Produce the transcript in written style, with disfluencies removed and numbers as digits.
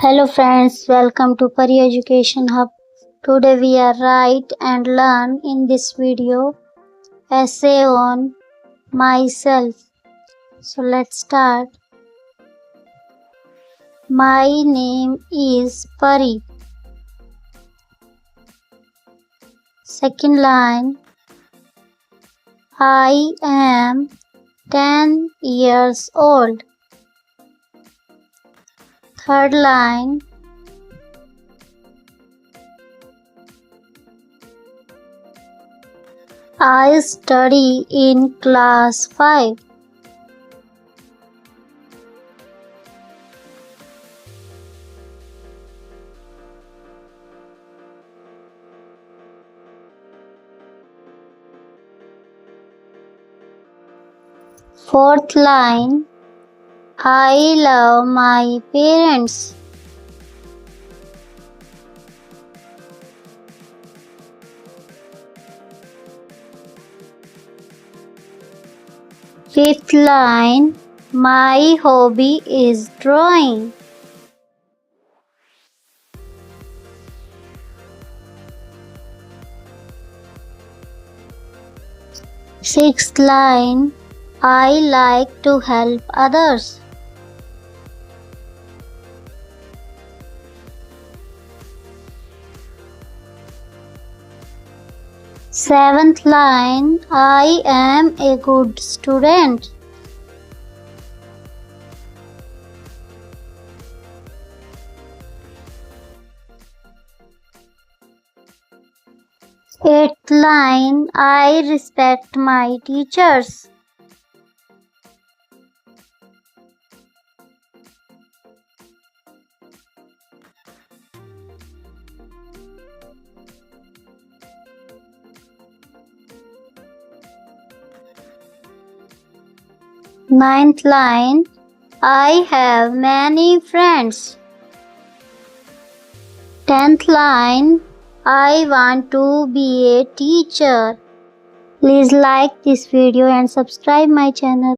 Hello friends, welcome to Pari Education Hub. Today we are write and learn in this video essay on myself. So let's start. My name is Pari. Second line. I am 10 years old. Third line. I study in class 5. Fourth line. I love my parents. Fifth line. My hobby is drawing. Sixth line. I like to help others. Seventh line. I am a good student. Eighth line. I respect my teachers. Ninth line. I have many friends. 10th line. I want to be a teacher. Please like this video and subscribe my channel.